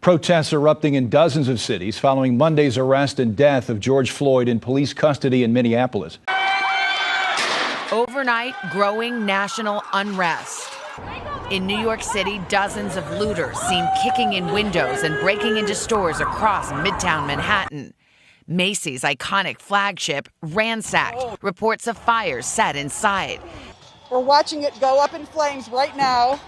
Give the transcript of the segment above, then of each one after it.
Protests erupting in dozens of cities following Monday's arrest and death of George Floyd in police custody in Minneapolis. Overnight, growing national unrest. In New York City, dozens of looters seen kicking in windows and breaking into stores across Midtown Manhattan. Macy's iconic flagship ransacked. Reports of fires set inside. We're watching it go up in flames right now.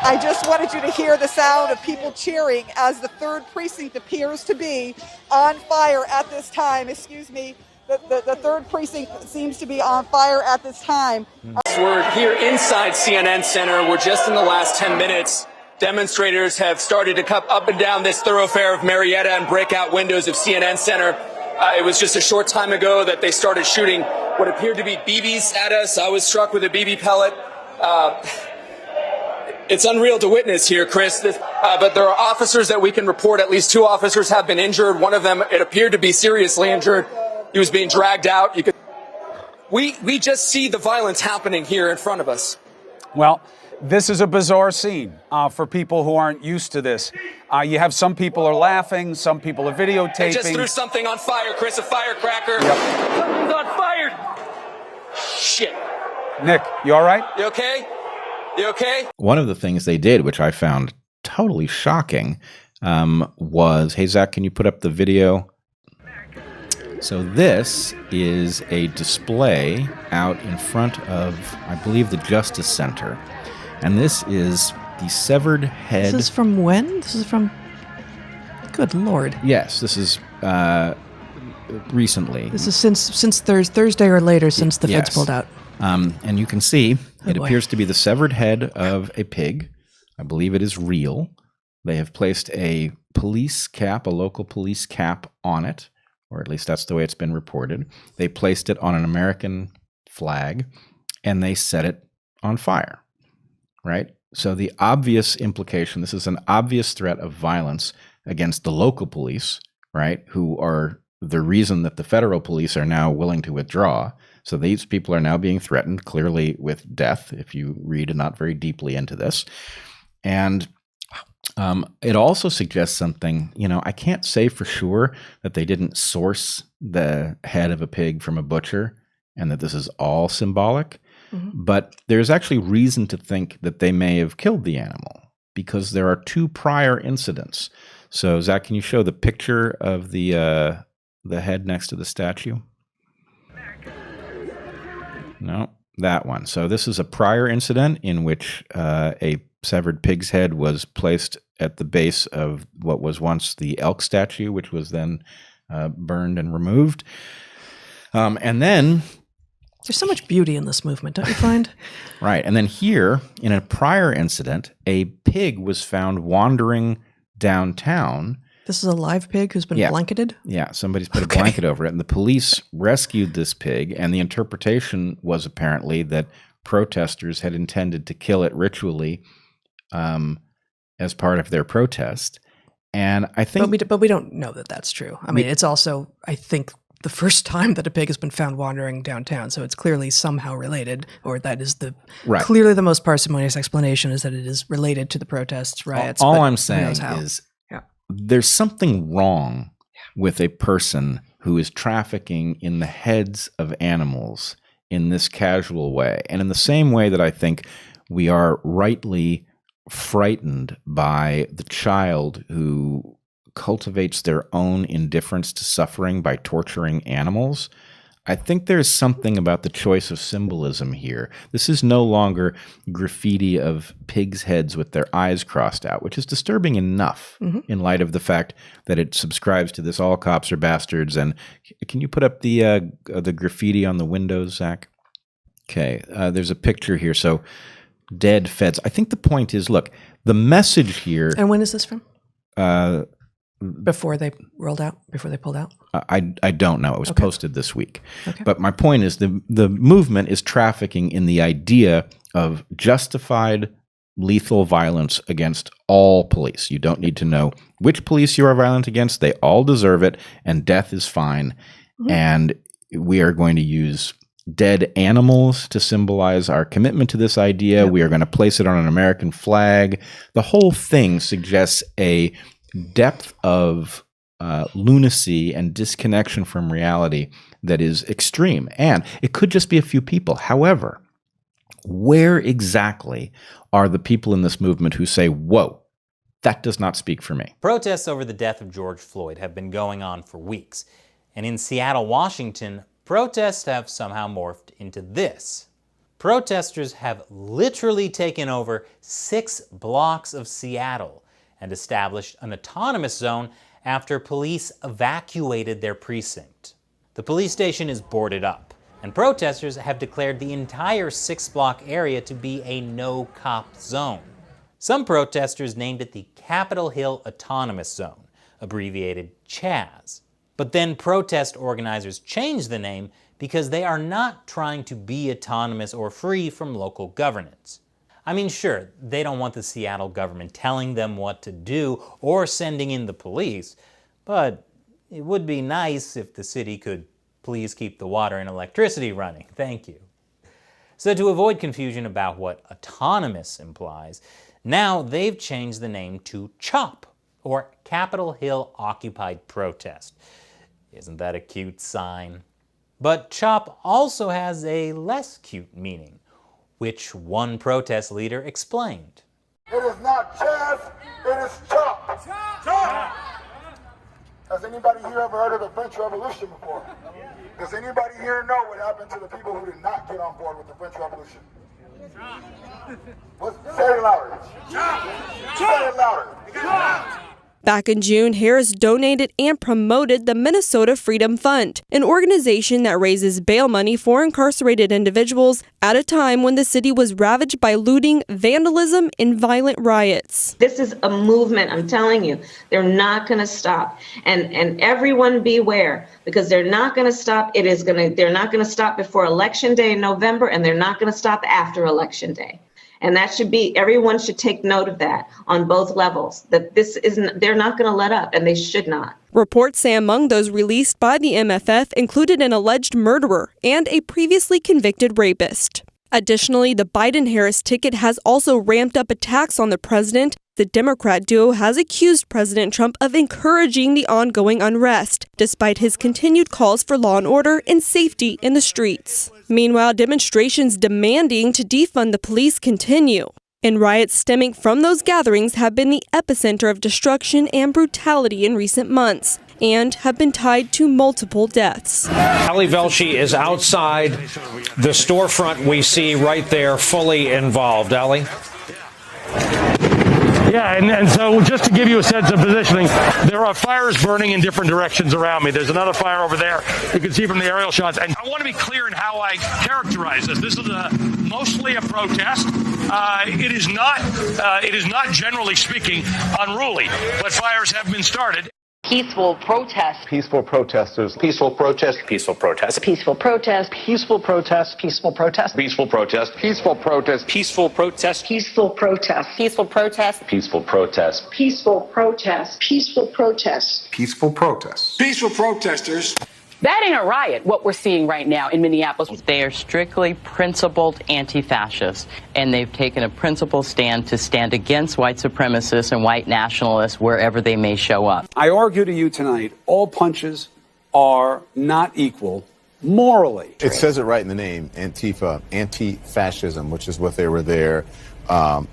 I just wanted you to hear the sound of people cheering as the 3rd precinct appears to be on fire at this time. Excuse me. The 3rd precinct seems to be on fire at this time. We're here inside CNN Center. We're just in the last 10 minutes. Demonstrators have started to come up and down this thoroughfare of Marietta and break out windows of CNN Center. It was just a short time ago that they started shooting what appeared to be BBs at us. I was struck with a BB pellet. It's unreal to witness here, Chris, but there are officers that we can report. At least 2 officers have been injured. One of them, it appeared to be seriously injured. He was being dragged out. We just see the violence happening here in front of us. Well, this is a bizarre scene for people who aren't used to this. You have some people are laughing, some people are videotaping. They just threw something on fire, Chris, a firecracker. Yep. Something's on fire. Shit. Nick, you all right? You okay? You okay? One of the things they did, which I found totally shocking, was, hey, Zach, can you put up the video? So this is a display out in front of, I believe, the Justice Center. And this is the severed head. This is from when? This is from... Good Lord. Yes, this is recently. This is since Thursday or later since the feds pulled out. And you can see it boy. appears to be the severed head of a pig. I believe it is real. They have placed a police cap, a local police cap on it, or at least that's the way it's been reported. They placed it on an American flag, and they set it on fire, right? So the obvious implication, this is an obvious threat of violence against the local police, right, who are the reason that the federal police are now willing to withdraw. So these people are now being threatened, clearly with death, if you read not very deeply into this. And it also suggests something, I can't say for sure that they didn't source the head of a pig from a butcher and that this is all symbolic, but there's actually reason to think that they may have killed the animal because there are 2 prior incidents. So, Zach, can you show the picture of the head next to the statue? No, that one. So this is a prior incident in which a severed pig's head was placed at the base of what was once the elk statue, which was then burned and removed. And then... There's so much beauty in this movement, don't you find? Right. And then here, in a prior incident, a pig was found wandering downtown. This is a live pig who's been blanketed? Yeah, somebody's put a blanket over it, and the police rescued this pig, and the interpretation was apparently that protesters had intended to kill it ritually as part of their protest. And I think... But we don't know that that's true. I mean, it's also, I think, the first time that a pig has been found wandering downtown, so it's clearly somehow related, or that is clearly the most parsimonious explanation is that it is related to the protests, riots. All I'm saying is... There's something wrong with a person who is trafficking in the heads of animals in this casual way. And in the same way that I think we are rightly frightened by the child who cultivates their own indifference to suffering by torturing animals, I think there's something about the choice of symbolism here. This is no longer graffiti of pigs' heads with their eyes crossed out, which is disturbing enough in light of the fact that it subscribes to this all cops are bastards. And can you put up the graffiti on the windows, Zach? Okay, there's a picture here. So dead feds. I think the point is, look, the message here... And when is this from? Before they pulled out? I don't know. It was posted this week. Okay. But my point is the movement is trafficking in the idea of justified lethal violence against all police. You don't need to know which police you are violent against. They all deserve it, and death is fine. And we are going to use dead animals to symbolize our commitment to this idea. We are going to place it on an American flag. The whole thing suggests a depth of lunacy and disconnection from reality that is extreme. And it could just be a few people. However, where exactly are the people in this movement who say, whoa, that does not speak for me? Protests over the death of George Floyd have been going on for weeks. And in Seattle, Washington, protests have somehow morphed into this. Protesters have literally taken over 6 blocks of Seattle and established an autonomous zone after police evacuated their precinct. The police station is boarded up, and protesters have declared the entire 6-block area to be a no-cop zone. Some protesters named it the Capitol Hill Autonomous Zone, abbreviated CHAZ. But then protest organizers changed the name because they are not trying to be autonomous or free from local governance. I mean, sure, they don't want the Seattle government telling them what to do or sending in the police, but it would be nice if the city could please keep the water and electricity running. Thank you. So to avoid confusion about what autonomous implies, now they've changed the name to CHOP, or Capitol Hill Occupied Protest. Isn't that a cute sign? But CHOP also has a less cute meaning, which one protest leader explained. It is not Chaz, it is CHOP. CHOP! Has anybody here ever heard of the French Revolution before? Does anybody here know what happened to the people who did not get on board with the French Revolution? Say it louder. Say it louder. Back in June, Harris donated and promoted the Minnesota Freedom Fund, an organization that raises bail money for incarcerated individuals at a time when the city was ravaged by looting, vandalism, and violent riots. This is a movement, I'm telling you. They're not going to stop. And everyone beware, because they're not going to stop. They're not going to stop before Election Day in November, and they're not going to stop after Election Day. And that should be, everyone should take note of that on both levels, that they're not going to let up, and they should not. Reports say among those released by the MFF included an alleged murderer and a previously convicted rapist. Additionally, the Biden-Harris ticket has also ramped up attacks on the president. The Democrat duo has accused President Trump of encouraging the ongoing unrest, despite his continued calls for law and order and safety in the streets. Meanwhile, demonstrations demanding to defund the police continue, and riots stemming from those gatherings have been the epicenter of destruction and brutality in recent months, and have been tied to multiple deaths. Ali Velshi is outside the storefront we see right there, fully involved. Ali? Yeah, and so just to give you a sense of positioning, there are fires burning in different directions around me. There's another fire over there. You can see from the aerial shots. And I want to be clear in how I characterize this. This is mostly a protest. It is not generally speaking unruly, but fires have been started. Peaceful protest. Peaceful protesters. Peaceful protest. Peaceful protest. Peaceful protest. Peaceful protest. Peaceful protest. Peaceful protest. Peaceful protest. Peaceful protest. Peaceful protest. Peaceful protest. Peaceful protest. Peaceful protest. Peaceful protest. Peaceful protest. Peaceful protesters. That ain't a riot, what we're seeing right now in Minneapolis. They are strictly principled anti-fascists, and they've taken a principled stand to stand against white supremacists and white nationalists wherever they may show up. I argue to you tonight, all punches are not equal morally. It says it right in the name, Antifa, anti-fascism, which is what they were there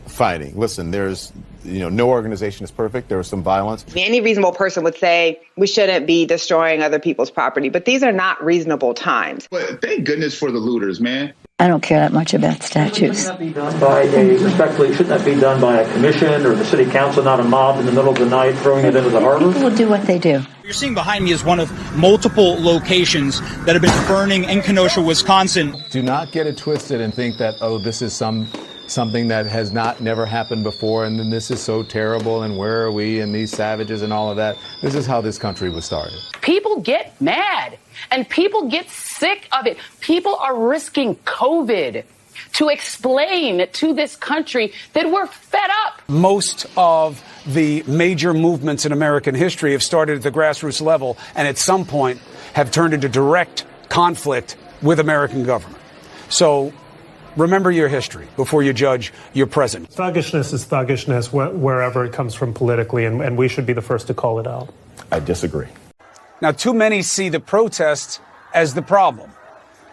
fighting. Listen, there's no organization is perfect. There was some violence. Any reasonable person would say we shouldn't be destroying other people's property, but these are not reasonable times. But thank goodness for the looters, man. I don't care that much about statues. Shouldn't that be done by shouldn't that be done by a commission or the city council, not a mob in the middle of the night throwing it into the harbor? People will do what they do. What you're seeing behind me is one of multiple locations that have been burning in Kenosha, Wisconsin. Do not get it twisted and think that, this is something that has never happened before, and then this is so terrible, and where are we, and these savages and all of that. This is how this country was started. People get mad, and people get sick of it. People are risking COVID to explain to this country that we're fed up. Most of the major movements in American history have started at the grassroots level, and at some point have turned into direct conflict with American government. So remember your history before you judge your president. Thuggishness is thuggishness wherever it comes from politically, and we should be the first to call it out. I disagree. Now, too many see the protests as the problem.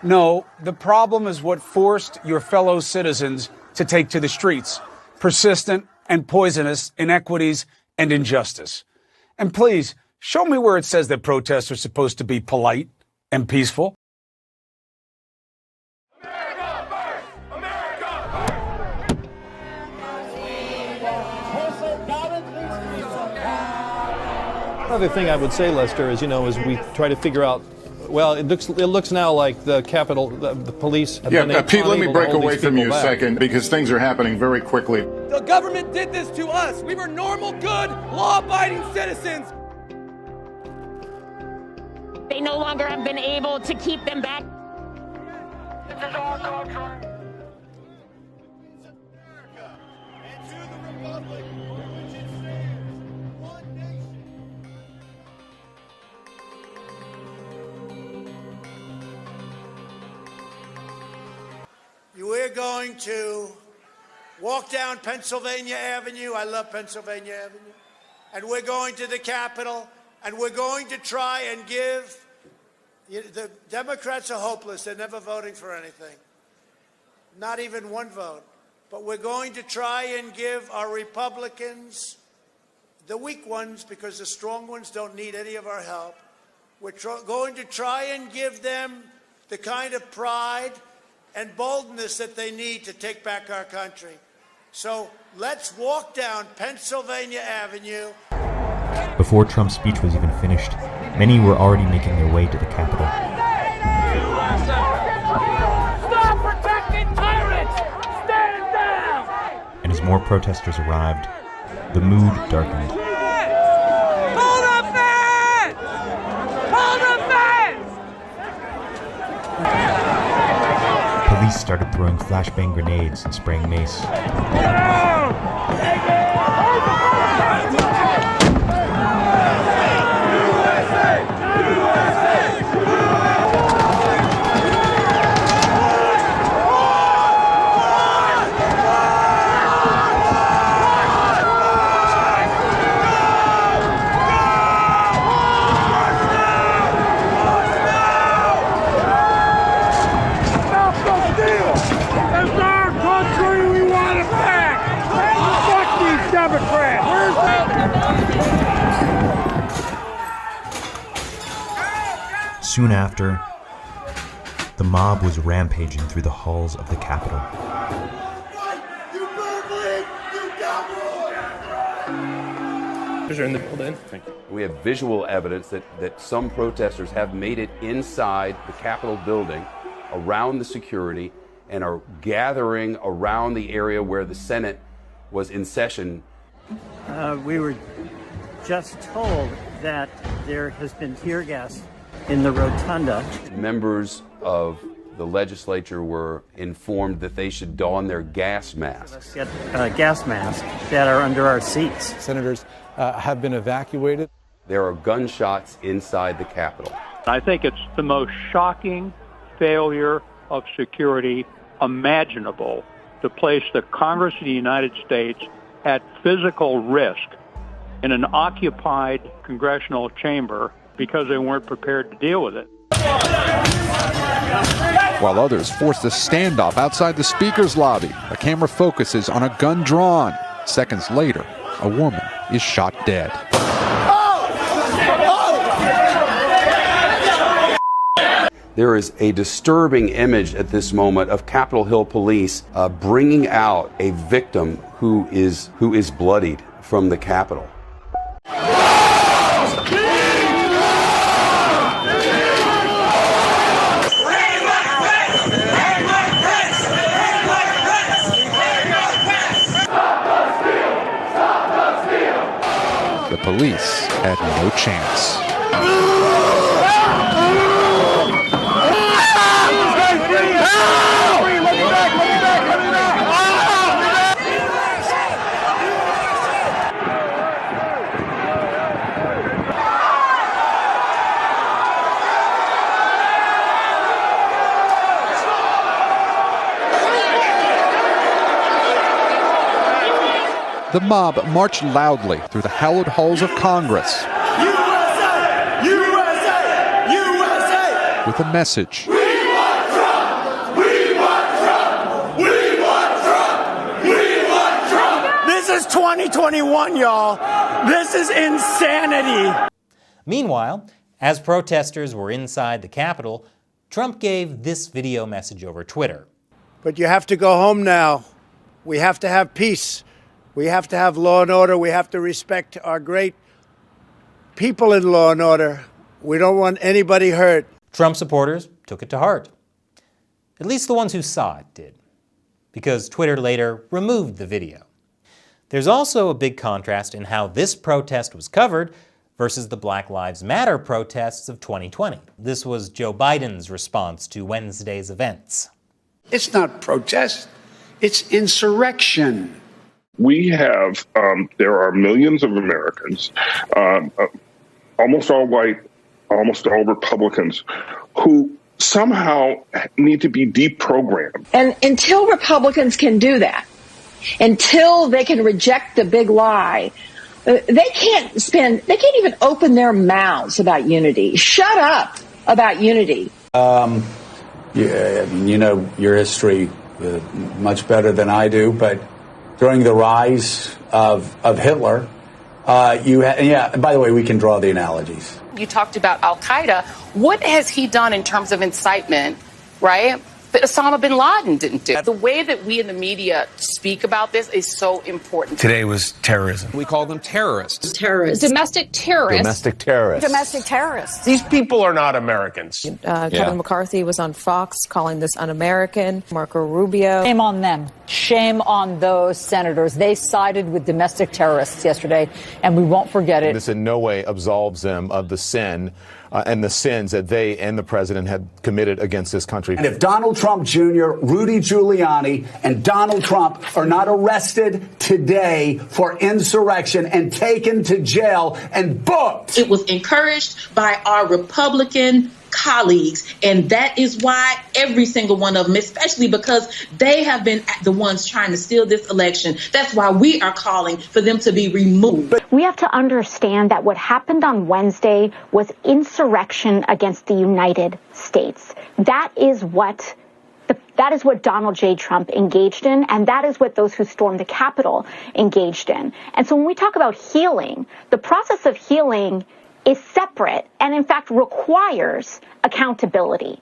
No, the problem is what forced your fellow citizens to take to the streets: persistent and poisonous inequities and injustice. And please, show me where it says that protests are supposed to be polite and peaceful. Another thing I would say, Lester, is, as we try to figure out, well, it looks now like the Capitol, the police have been Pete, let me break away from you a back. second, because things are happening very quickly. The government did this to us. We were normal, good, law-abiding citizens. They no longer have been able to keep them back. This is our country. We're going to walk down Pennsylvania Avenue. I love Pennsylvania Avenue. And we're going to the Capitol, and we're going to try and give... The Democrats are hopeless. They're never voting for anything. Not even one vote. But we're going to try and give our Republicans, the weak ones, because the strong ones don't need any of our help, we're going to try and give them the kind of pride and boldness that they need to take back our country. So let's walk down Pennsylvania Avenue. Before Trump's speech was even finished, many were already making their way to the Capitol. Stop protecting tyrants! Stand down! And as more protesters arrived, the mood darkened. Hold up, man! Hold up, man! Police started throwing flashbang grenades and spraying mace. Soon after, the mob was rampaging through the halls of the Capitol. Are in the building. We have visual evidence that some protesters have made it inside the Capitol building, around the security, and are gathering around the area where the Senate was in session. We were just told that there has been tear gas in the rotunda. Members of the legislature were informed that they should don their gas masks. Get gas masks that are under our seats. Senators have been evacuated. There are gunshots inside the Capitol. I think it's the most shocking failure of security imaginable to place the Congress of the United States at physical risk in an occupied congressional chamber because they weren't prepared to deal with it. While others forced a standoff outside the Speaker's lobby, a camera focuses on a gun drawn. Seconds later, a woman is shot dead. There is a disturbing image at this moment of Capitol Hill police bringing out a victim who is bloodied from the Capitol. The police had no chance. The mob marched loudly through the hallowed halls of Congress. USA! USA! USA! With a message. We want Trump! We want Trump! We want Trump! We want Trump! This is 2021, y'all. This is insanity. Meanwhile, as protesters were inside the Capitol, Trump gave this video message over Twitter. But you have to go home now. We have to have peace. We have to have law and order. We have to respect our great people in law and order. We don't want anybody hurt. Trump supporters took it to heart. At least the ones who saw it did, because Twitter later removed the video. There's also a big contrast in how this protest was covered versus the Black Lives Matter protests of 2020. This was Joe Biden's response to Wednesday's events. It's not protest, it's insurrection. We have, there are millions of Americans, almost all white, almost all Republicans, who somehow need to be deprogrammed. And until Republicans can do that, until they can reject the big lie, they can't even open their mouths about unity. Shut up about unity. You know your history much better than I do, but during the rise of Hitler, by the way, we can draw the analogies. You talked about Al-Qaeda. What has he done in terms of incitement, right, that Osama bin Laden didn't do? The way that we in the media speak about this is so important. Today was terrorism. We call them terrorists. Terrorists. Domestic terrorists. Domestic terrorists. Domestic terrorists. These people are not Americans. Kevin McCarthy was on Fox calling this un-American. Marco Rubio. Shame on them. Shame on those senators. They sided with domestic terrorists yesterday, and we won't forget it. This in no way absolves them of the sin and the sins that they and the president had committed against this country. And if Donald Trump Jr., Rudy Giuliani, and Donald Trump are not arrested today for insurrection and taken to jail and booked. It was encouraged by our Republican colleagues, and that is why every single one of them, especially because they have been the ones trying to steal this election, that's why we are calling for them to be removed. We have to understand that what happened on Wednesday was insurrection against the United States. That is what Donald J. Trump engaged in, and that is what those who stormed the Capitol engaged in. And so when we talk about healing, the process of healing is separate and, in fact, requires accountability.